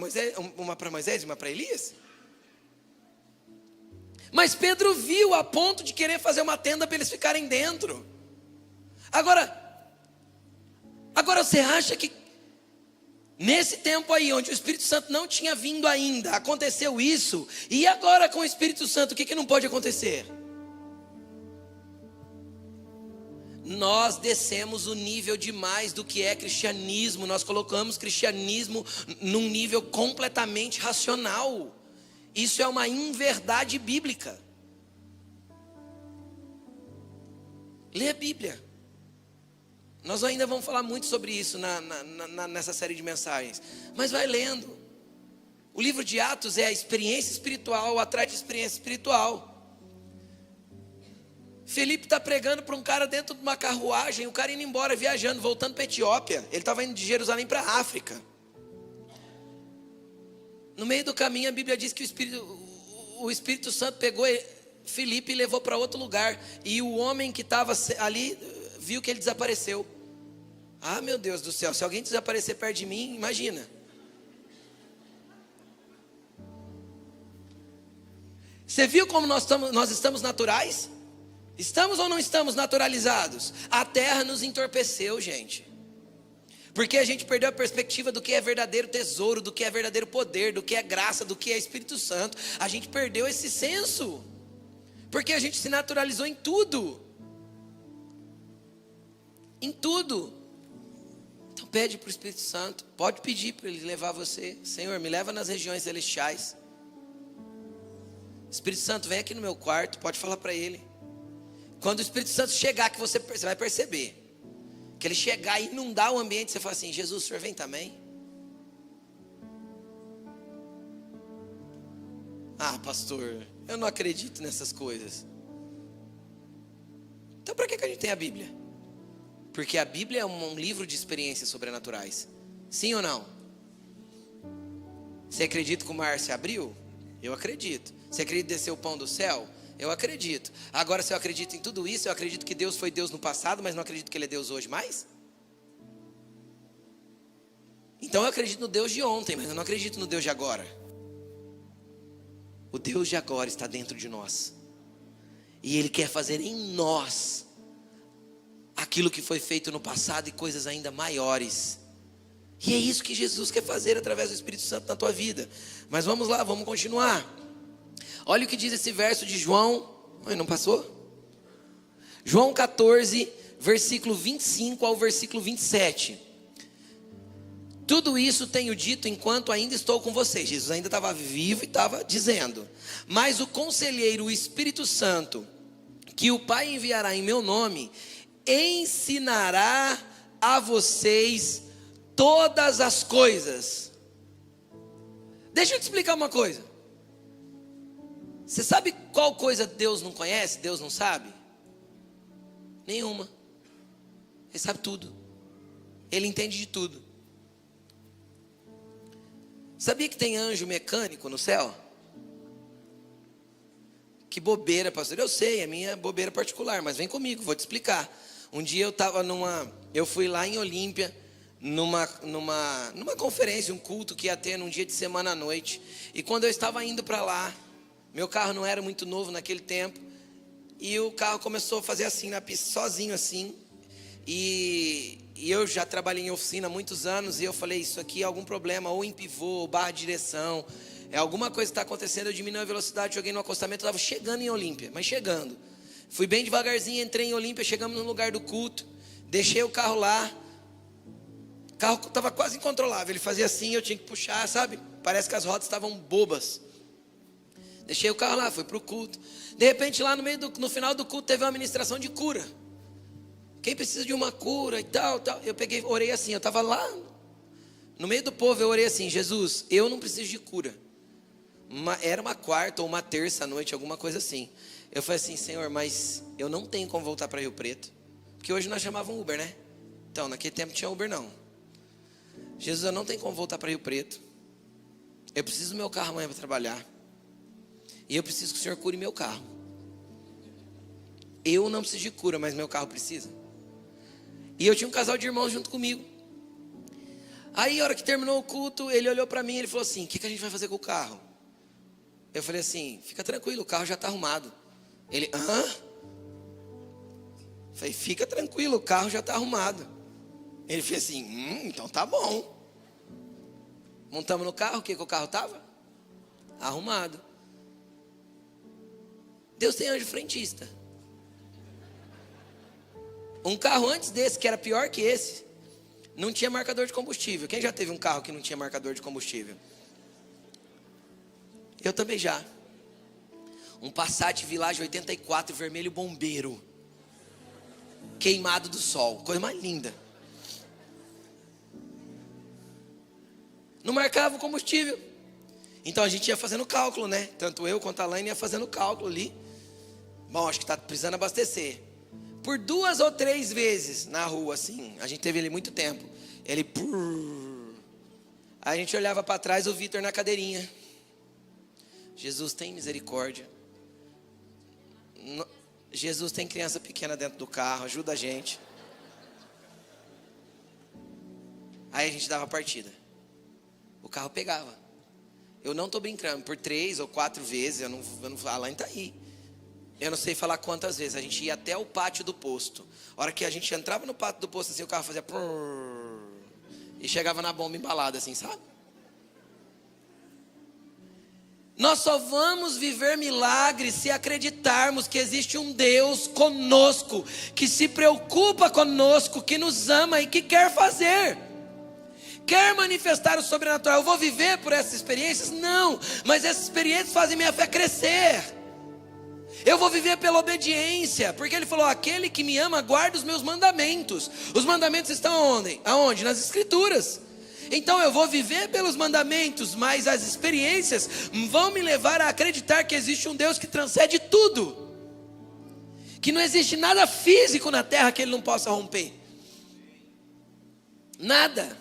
Moisés e uma para Elias. Mas Pedro viu a ponto de querer fazer uma tenda para eles ficarem dentro. Agora você acha que nesse tempo aí, onde o Espírito Santo não tinha vindo ainda, aconteceu isso? E agora com o Espírito Santo, o que não pode acontecer? Nós descemos o nível demais do que é cristianismo. Nós colocamos cristianismo num nível completamente racional. Isso é uma inverdade bíblica. Lê a Bíblia. Nós ainda vamos falar muito sobre isso nessa série de mensagens. Mas vai lendo. O livro de Atos é a experiência espiritual atrás de experiência espiritual. Felipe está pregando para um cara dentro de uma carruagem, o cara indo embora, viajando, voltando para a Etiópia. Ele estava indo de Jerusalém para a África. No meio do caminho a Bíblia diz que o Espírito Santo pegou Felipe e levou para outro lugar. E o homem que estava ali viu que ele desapareceu. Ah, meu Deus do céu, se alguém desaparecer perto de mim, imagina. Você viu como nós estamos naturais? Estamos ou não estamos naturalizados? A terra nos entorpeceu, gente. Porque a gente perdeu a perspectiva do que é verdadeiro tesouro, do que é verdadeiro poder, do que é graça, do que é Espírito Santo. A gente perdeu esse senso. Porque a gente se naturalizou em tudo. Em tudo. Então pede para o Espírito Santo. Pode pedir para Ele levar você. Senhor, me leva nas regiões celestiais. Espírito Santo, vem aqui no meu quarto. Pode falar para Ele. Quando o Espírito Santo chegar, que você vai perceber. Que ele chegar e inundar o ambiente, você fala assim: Jesus, o Senhor vem também? Ah, pastor, eu não acredito nessas coisas. Então para que a gente tem a Bíblia? Porque a Bíblia é um livro de experiências sobrenaturais. Sim ou não? Você acredita que o mar se abriu? Eu acredito. Você acredita que desceu o pão do céu? Eu acredito. Agora, se eu acredito em tudo isso, eu acredito que Deus foi Deus no passado, mas não acredito que Ele é Deus hoje mais? Então eu acredito no Deus de ontem, mas eu não acredito no Deus de agora. O Deus de agora está dentro de nós. E Ele quer fazer em nós aquilo que foi feito no passado e coisas ainda maiores. E é isso que Jesus quer fazer através do Espírito Santo na tua vida. Mas vamos lá, vamos continuar. Olha o que diz esse verso de João. Não passou? João 14, versículo 25 ao versículo 27. Tudo isso tenho dito enquanto ainda estou com vocês. Jesus ainda estava vivo e estava dizendo: mas o conselheiro, o Espírito Santo, que o Pai enviará em meu nome, ensinará a vocês todas as coisas. Deixa eu te explicar uma coisa. Você sabe qual coisa Deus não conhece, Deus não sabe? Nenhuma. Ele sabe tudo. Ele entende de tudo. Sabia que tem anjo mecânico no céu? Que bobeira, pastor. Eu sei, é minha bobeira particular, mas vem comigo, vou te explicar. Um dia eu fui lá em Olímpia, numa conferência, um culto que ia ter num dia de semana à noite. E quando eu estava indo para lá, meu carro não era muito novo naquele tempo, e o carro começou a fazer assim na pista, sozinho assim. E eu já trabalhei em oficina há muitos anos, e eu falei, isso aqui é algum problema, ou em pivô, ou barra de direção, é alguma coisa que está acontecendo. Eu diminui a velocidade, joguei no acostamento, eu estava chegando em Olímpia, mas chegando. Fui bem devagarzinho, entrei em Olímpia, chegamos no lugar do culto, deixei o carro lá. O carro estava quase incontrolável, ele fazia assim, eu tinha que puxar, sabe? Parece que as rodas estavam bobas. Deixei o carro lá, fui para o culto. De repente lá no final do culto teve uma ministração de cura. Quem precisa de uma cura e tal. Eu peguei, orei assim, eu estava lá no meio do povo, eu orei assim: Jesus, eu não preciso de cura. Era uma quarta ou uma terça à noite, alguma coisa assim. Eu falei assim: Senhor, mas eu não tenho como voltar para Rio Preto, porque hoje nós chamávamos Uber, né? Então, naquele tempo não tinha Uber não. Jesus, eu não tenho como voltar para Rio Preto. Eu preciso do meu carro amanhã para trabalhar. E eu preciso que o Senhor cure meu carro. Eu não preciso de cura, mas meu carro precisa. E eu tinha um casal de irmãos junto comigo. Aí, a hora que terminou o culto, ele olhou para mim e ele falou assim: o que a gente vai fazer com o carro? Eu falei assim: fica tranquilo, o carro já está arrumado. Ele: hã? Eu falei: fica tranquilo, o carro já está arrumado. Ele fez assim: então tá bom. Montamos no carro, o que o carro estava? Arrumado. Deus tem anjo frentista. Um carro antes desse, que era pior que esse, não tinha marcador de combustível. Quem já teve um carro que não tinha marcador de combustível? Eu também já. Um Passat Village 84 vermelho bombeiro, queimado do sol, coisa mais linda. Não marcava o combustível. Então a gente ia fazendo cálculo, né? Tanto eu quanto a Laine ia fazendo cálculo ali. Bom, acho que está precisando abastecer. Por 2 ou 3 vezes na rua, assim, a gente teve ele muito tempo. Ele... Aí a gente olhava para trás, o Vitor na cadeirinha. Jesus, tem misericórdia. Jesus, tem criança pequena dentro do carro, ajuda a gente. Aí a gente dava a partida. O carro pegava. Eu não estou brincando, por 3 ou 4 vezes, eu não a Laine está aí. Eu não sei falar quantas vezes. A gente ia até o pátio do posto. A hora que a gente entrava no pátio do posto, assim, o carro fazia... E chegava na bomba embalada, assim, sabe? Nós só vamos viver milagres se acreditarmos que existe um Deus conosco, que se preocupa conosco, que nos ama e que quer fazer. Quer manifestar o sobrenatural. Eu vou viver por essas experiências? Não. Mas essas experiências fazem minha fé crescer. Eu vou viver pela obediência, porque ele falou: aquele que me ama guarda os meus mandamentos. Os mandamentos estão aonde? Aonde? Nas escrituras. Então eu vou viver pelos mandamentos, mas as experiências vão me levar a acreditar que existe um Deus que transcende tudo, que não existe nada físico na terra que ele não possa romper. Nada.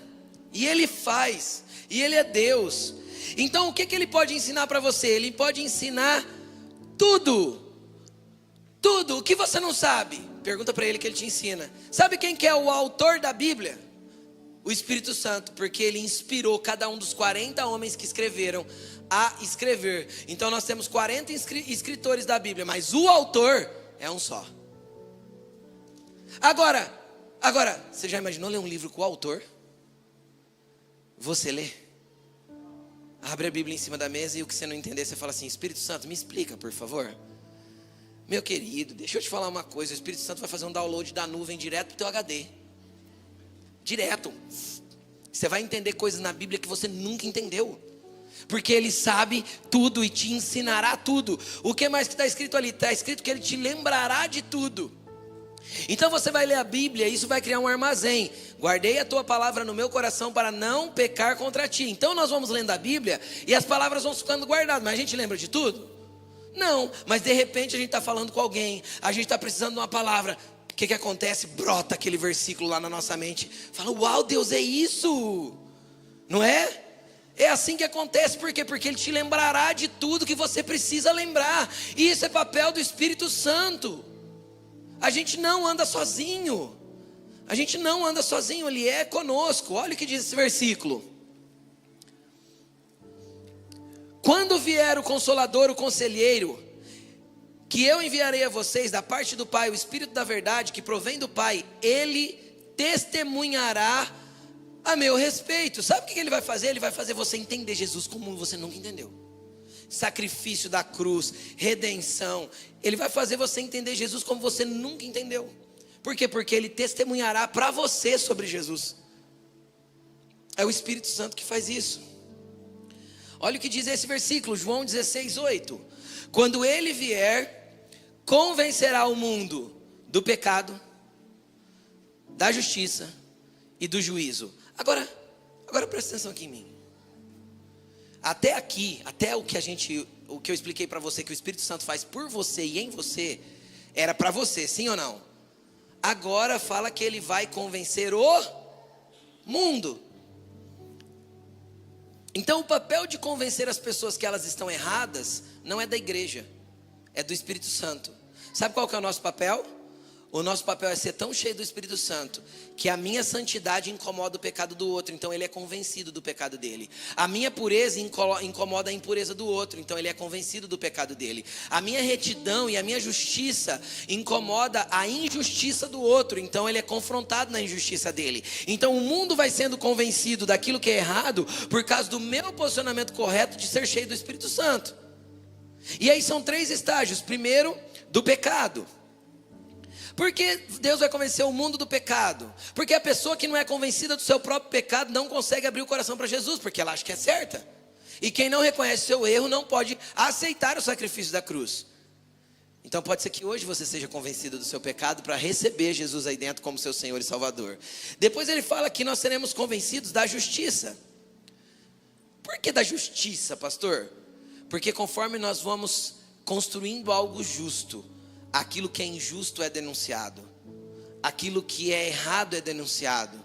E ele faz, e ele é Deus. Então o que ele pode ensinar para você? Ele pode ensinar tudo. Tudo. O que você não sabe, pergunta para ele que ele te ensina. Sabe quem que é o autor da Bíblia? O Espírito Santo, porque ele inspirou cada um dos 40 homens que escreveram a escrever. Então nós temos 40 escritores da Bíblia, mas o autor é um só. Agora, você já imaginou ler um livro com o autor? Você lê? Abre a Bíblia em cima da mesa e o que você não entender, você fala assim: Espírito Santo, me explica, por favor. Meu querido, deixa eu te falar uma coisa. O Espírito Santo vai fazer um download da nuvem direto para o teu HD. Direto. Você vai entender coisas na Bíblia que você nunca entendeu. Porque Ele sabe tudo e te ensinará tudo. O que mais que está escrito ali? Está escrito que Ele te lembrará de tudo. Então você vai ler a Bíblia, isso vai criar um armazém. Guardei a tua palavra no meu coração para não pecar contra ti. Então nós vamos lendo a Bíblia e as palavras vão ficando guardadas. Mas a gente lembra de tudo? Não, mas de repente a gente está falando com alguém, a gente está precisando de uma palavra. O que acontece? Brota aquele versículo lá na nossa mente. Fala: uau, Deus, é isso? Não é? É assim que acontece. Por quê? Porque Ele te lembrará de tudo que você precisa lembrar. E isso é papel do Espírito Santo. A gente não anda sozinho. A gente não anda sozinho, Ele é conosco. Olha o que diz esse versículo: quando vier o Consolador, o Conselheiro, que eu enviarei a vocês da parte do Pai, o Espírito da verdade, que provém do Pai, Ele testemunhará a meu respeito. Sabe o que Ele vai fazer? Ele vai fazer você entender Jesus como você nunca entendeu. Sacrifício da cruz, redenção. Ele vai fazer você entender Jesus como você nunca entendeu. Por quê? Porque Ele testemunhará para você sobre Jesus. É o Espírito Santo que faz isso. Olha o que diz esse versículo, João 16:8. Quando Ele vier, convencerá o mundo do pecado, da justiça e do juízo. Agora presta atenção aqui em mim. Até aqui, até o que eu expliquei para você que o Espírito Santo faz por você e em você, era para você, sim ou não? Agora fala que Ele vai convencer o mundo. Então o papel de convencer as pessoas que elas estão erradas não é da igreja, é do Espírito Santo. Sabe qual que é o nosso papel? O nosso papel é ser tão cheio do Espírito Santo que a minha santidade incomoda o pecado do outro, então ele é convencido do pecado dele. A minha pureza incomoda a impureza do outro, então ele é convencido do pecado dele. A minha retidão e a minha justiça incomoda a injustiça do outro, então ele é confrontado na injustiça dele. Então o mundo vai sendo convencido daquilo que é errado por causa do meu posicionamento correto de ser cheio do Espírito Santo. E aí são 3 estágios. Primeiro, do pecado. Por que Deus vai convencer o mundo do pecado? Porque a pessoa que não é convencida do seu próprio pecado não consegue abrir o coração para Jesus, porque ela acha que é certa. E quem não reconhece seu erro não pode aceitar o sacrifício da cruz. Então pode ser que hoje você seja convencido do seu pecado para receber Jesus aí dentro como seu Senhor e Salvador. Depois ele fala que nós seremos convencidos da justiça. Por que da justiça, pastor? Porque conforme nós vamos construindo algo justo, aquilo que é injusto é denunciado, aquilo que é errado é denunciado.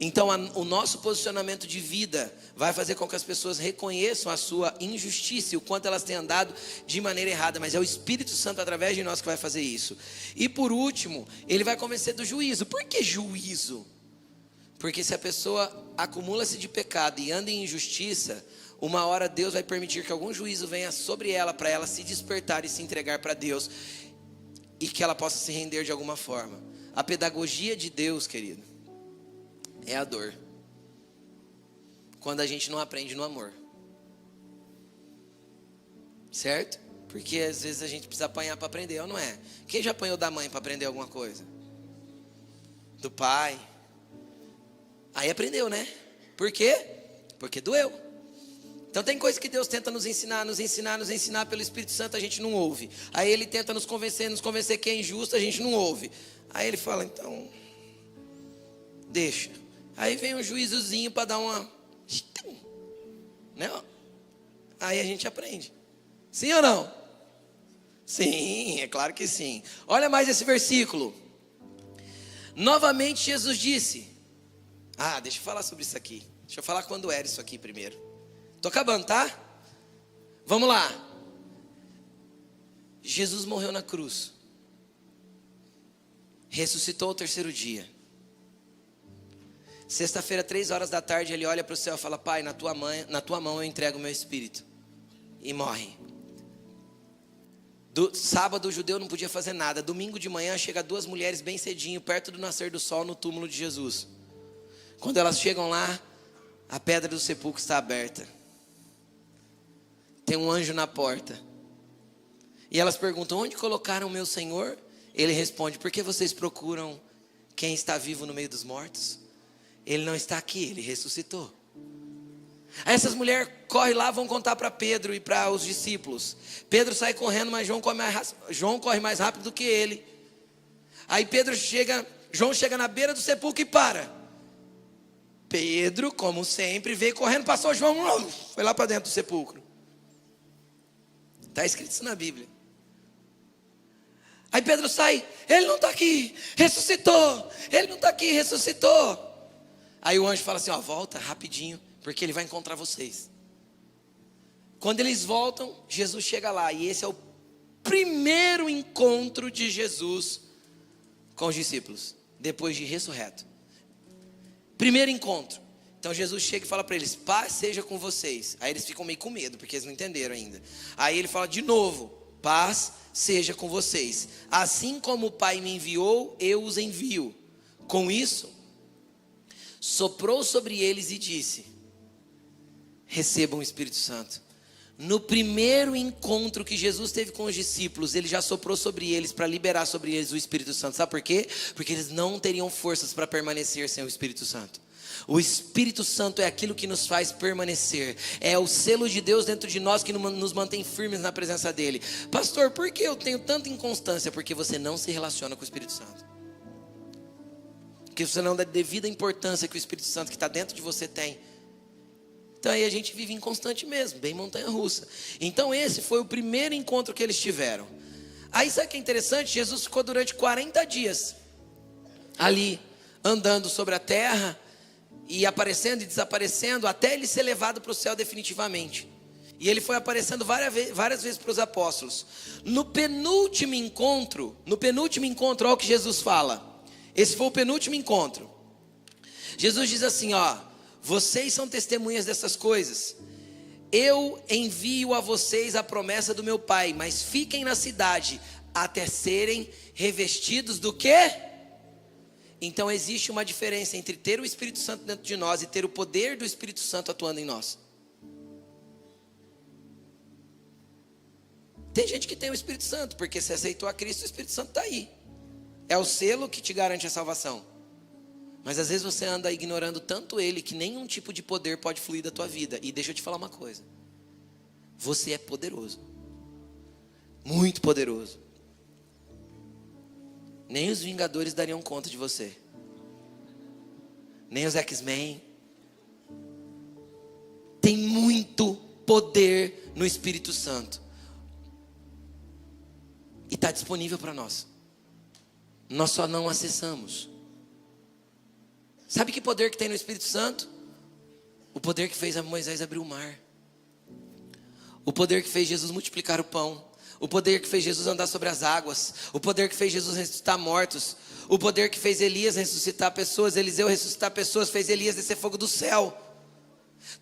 Então o nosso posicionamento de vida vai fazer com que as pessoas reconheçam a sua injustiça e o quanto elas têm andado de maneira errada. Mas é o Espírito Santo através de nós que vai fazer isso. E por último, ele vai convencer do juízo. Por que juízo? Porque se a pessoa acumula-se de pecado e anda em injustiça, uma hora Deus vai permitir que algum juízo venha sobre ela, para ela se despertar e se entregar para Deus, e que ela possa se render de alguma forma. A pedagogia de Deus, querido, é a dor. Quando a gente não aprende no amor. Certo? Porque às vezes a gente precisa apanhar para aprender, ou não é? Quem já apanhou da mãe para aprender alguma coisa? Do pai? Aí aprendeu, né? Por quê? Porque doeu. Então tem coisa que Deus tenta nos ensinar pelo Espírito Santo, a gente não ouve. Aí Ele tenta nos convencer que é injusto, a gente não ouve. Aí Ele fala, então, deixa. Aí vem um juízozinho para dar uma... né? Aí a gente aprende. Sim ou não? Sim, é claro que sim. Olha mais esse versículo. Novamente Jesus disse... deixa eu falar sobre isso aqui. Deixa eu falar quando era isso aqui primeiro. Estou acabando, tá? Vamos lá. Jesus morreu na cruz. Ressuscitou ao 3º dia. Sexta-feira, 3h, ele olha para o céu e fala, Pai, na tua mão eu entrego o meu espírito. E morre. Sábado o judeu não podia fazer nada. Domingo de manhã chega 2 mulheres bem cedinho, perto do nascer do sol, no túmulo de Jesus. Quando elas chegam lá, a pedra do sepulcro está aberta. Tem um anjo na porta. E elas perguntam: onde colocaram o meu Senhor? Ele responde: por que vocês procuram quem está vivo no meio dos mortos? Ele não está aqui, ele ressuscitou. Aí essas mulheres correm lá, vão contar para Pedro e para os discípulos. Pedro sai correndo, mas João corre mais rápido do que ele. Aí João chega na beira do sepulcro e para. Pedro, como sempre, veio correndo, passou João, foi lá para dentro do sepulcro. Está escrito isso na Bíblia. Aí Pedro sai: ele não está aqui, ressuscitou. Ele não está aqui, ressuscitou. Aí o anjo fala assim: volta rapidinho, porque ele vai encontrar vocês. Quando eles voltam, Jesus chega lá. E esse é o primeiro encontro de Jesus com os discípulos, depois de ressurreto. Primeiro encontro. Então Jesus chega e fala para eles: paz seja com vocês. Aí eles ficam meio com medo, porque eles não entenderam ainda. Aí ele fala de novo: paz seja com vocês. Assim como o Pai me enviou, eu os envio. Com isso, soprou sobre eles e disse: recebam o Espírito Santo. No primeiro encontro que Jesus teve com os discípulos, ele já soprou sobre eles para liberar sobre eles o Espírito Santo. Sabe por quê? Porque eles não teriam forças para permanecer sem o Espírito Santo. O Espírito Santo é aquilo que nos faz permanecer. É o selo de Deus dentro de nós que nos mantém firmes na presença dele. Pastor, por que eu tenho tanta inconstância? Porque você não se relaciona com o Espírito Santo. Porque você não dá devida importância que o Espírito Santo que está dentro de você tem. Então aí a gente vive inconstante mesmo, bem montanha-russa. Então esse foi o primeiro encontro que eles tiveram. Aí sabe o que é interessante? Jesus ficou durante 40 dias ali, andando sobre a terra, e aparecendo e desaparecendo, até ele ser levado para o céu definitivamente. E ele foi aparecendo várias vezes para os apóstolos. No penúltimo encontro, olha o que Jesus fala. Esse foi o penúltimo encontro. Jesus diz assim: vocês são testemunhas dessas coisas. Eu envio a vocês a promessa do meu Pai, mas fiquem na cidade até serem revestidos do quê? Então existe uma diferença entre ter o Espírito Santo dentro de nós e ter o poder do Espírito Santo atuando em nós. Tem gente que tem o Espírito Santo, porque se aceitou a Cristo, o Espírito Santo está aí. É o selo que te garante a salvação. Mas às vezes você anda ignorando tanto ele, que nenhum tipo de poder pode fluir da tua vida. E deixa eu te falar uma coisa: você é poderoso, muito poderoso. Nem os Vingadores dariam conta de você, nem os X-Men. Tem muito poder no Espírito Santo, e está disponível para nós. Nós só não acessamos. Sabe que poder que tem no Espírito Santo? O poder que fez Moisés abrir o mar, o poder que fez Jesus multiplicar o pão, o poder que fez Jesus andar sobre as águas, o poder que fez Jesus ressuscitar mortos, o poder que fez Elias ressuscitar pessoas, Eliseu ressuscitar pessoas, fez Elias descer fogo do céu.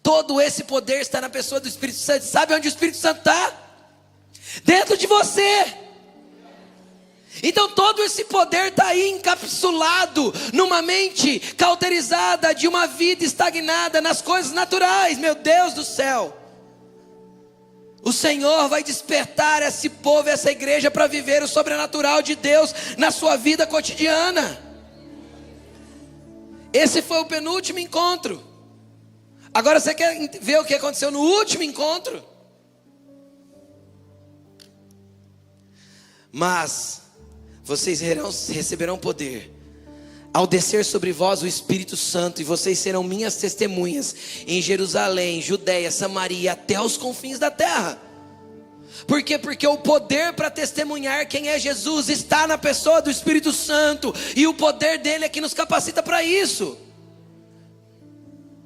Todo esse poder está na pessoa do Espírito Santo. Sabe onde o Espírito Santo está? Dentro de você. Então todo esse poder está aí encapsulado numa mente cauterizada de uma vida estagnada nas coisas naturais. Meu Deus do céu, o Senhor vai despertar esse povo, essa igreja, para viver o sobrenatural de Deus na sua vida cotidiana. Esse foi o penúltimo encontro. Agora você quer ver o que aconteceu no último encontro? Mas vocês receberão poder ao descer sobre vós o Espírito Santo, e vocês serão minhas testemunhas em Jerusalém, Judeia, Samaria, até os confins da terra. Por quê? Porque o poder para testemunhar quem é Jesus está na pessoa do Espírito Santo, e o poder dele é que nos capacita para isso.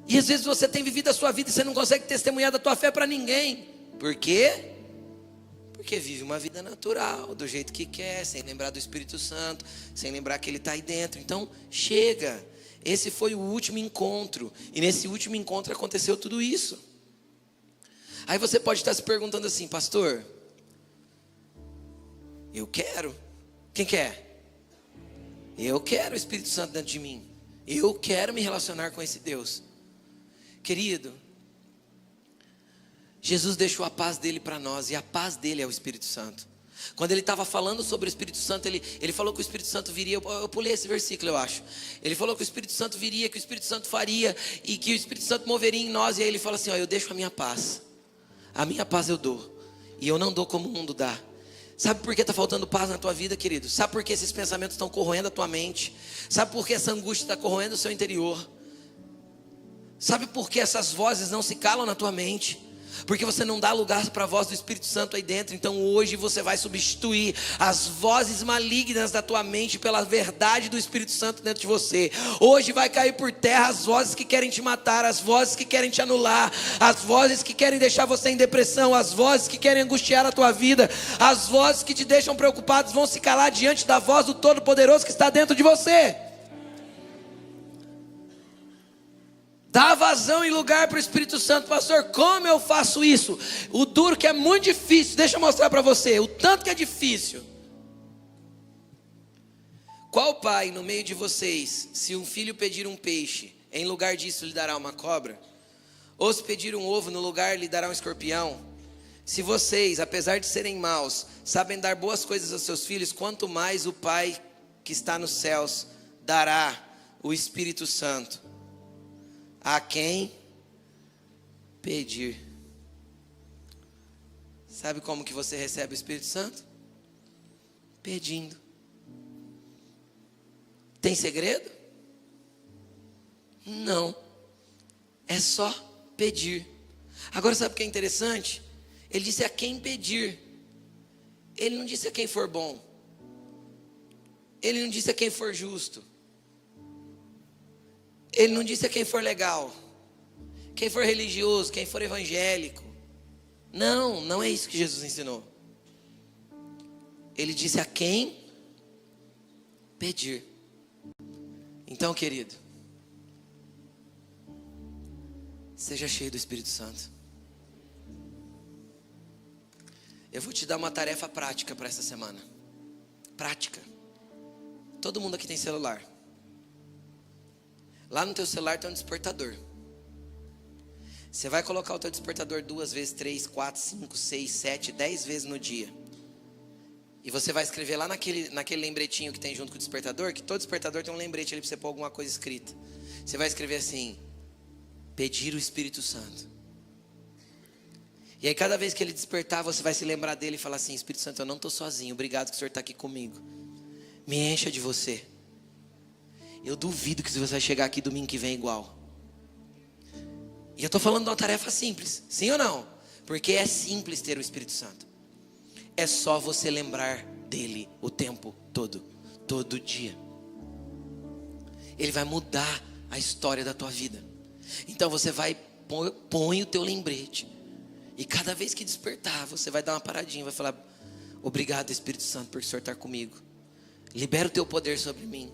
E às vezes você tem vivido a sua vida e você não consegue testemunhar da tua fé para ninguém. Por quê? Porque vive uma vida natural, do jeito que quer, sem lembrar do Espírito Santo, sem lembrar que ele está aí dentro. Então chega, esse foi o último encontro, e nesse último encontro aconteceu tudo isso. Aí você pode estar se perguntando assim: pastor, Eu quero. Quem quer? Eu quero o Espírito Santo dentro de mim. Eu quero me relacionar com esse Deus. Querido, Jesus deixou a paz dele para nós, e a paz dele é o Espírito Santo. Quando ele estava falando sobre o Espírito Santo, ele falou que o Espírito Santo viria. Eu pulei esse versículo, eu acho. Ele falou que o Espírito Santo viria, que o Espírito Santo faria, e que o Espírito Santo moveria em nós. E aí ele fala assim, eu deixo a minha paz. A minha paz eu dou, e eu não dou como o mundo dá. Sabe por que está faltando paz na tua vida, querido? Sabe por que esses pensamentos estão corroendo a tua mente? Sabe por que essa angústia está corroendo o seu interior? Sabe por que essas vozes não se calam na tua mente? Porque você não dá lugar para a voz do Espírito Santo aí dentro. Então hoje você vai substituir as vozes malignas da tua mente pela verdade do Espírito Santo dentro de você. Hoje vai cair por terra as vozes que querem te matar, as vozes que querem te anular, as vozes que querem deixar você em depressão, as vozes que querem angustiar a tua vida, as vozes que te deixam preocupados vão se calar diante da voz do Todo-Poderoso que está dentro de você. Dá vazão e lugar para o Espírito Santo. Pastor, como eu faço isso? O duro que é muito difícil. Deixa eu mostrar para você o tanto que é difícil. Qual pai no meio de vocês, se um filho pedir um peixe, em lugar disso lhe dará uma cobra? Ou se pedir um ovo, no lugar lhe dará um escorpião? Se vocês, apesar de serem maus, sabem dar boas coisas aos seus filhos, quanto mais o Pai que está nos céus dará o Espírito Santo a quem pedir. Sabe como que você recebe o Espírito Santo? Pedindo. Tem segredo? Não. É só pedir. Agora sabe o que é interessante? Ele disse a quem pedir. Ele não disse a quem for bom. Ele não disse a quem for justo. Ele não disse a quem for legal, quem for religioso, quem for evangélico. Não, não é isso que Jesus ensinou. Ele disse a quem pedir. Então, querido, seja cheio do Espírito Santo. Eu vou te dar uma tarefa prática para essa semana. Prática. Todo mundo aqui tem celular. Lá no teu celular tem um despertador. Você vai colocar o teu despertador 2 vezes, 3, 4, 5, 6, 7, 10 vezes no dia. E você vai escrever lá naquele lembretinho que tem junto com o despertador, que todo despertador tem um lembrete ali para você pôr alguma coisa escrita. Você vai escrever assim: pedir o Espírito Santo. E aí cada vez que ele despertar, você vai se lembrar dele e falar assim: Espírito Santo, eu não estou sozinho, obrigado que o Senhor está aqui comigo. Me encha de você. Eu duvido que você vai chegar aqui domingo que vem igual. E eu estou falando de uma tarefa simples, sim ou não? Porque é simples ter o Espírito Santo. É só você lembrar dele o tempo todo, todo dia. Ele vai mudar a história da tua vida. Então você vai, põe o teu lembrete. E cada vez que despertar, você vai dar uma paradinha, vai falar: obrigado, Espírito Santo, por o Senhor estar comigo. Libera o teu poder sobre mim.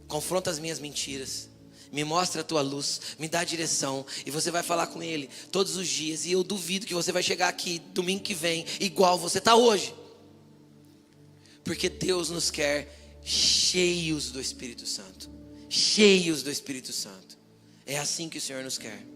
Confronta as minhas mentiras. Me mostra a tua luz. Me dá a direção. E você vai falar com ele todos os dias. E eu duvido que você vai chegar aqui domingo que vem igual você está hoje. Porque Deus nos quer cheios do Espírito Santo. Cheios do Espírito Santo. É assim que o Senhor nos quer.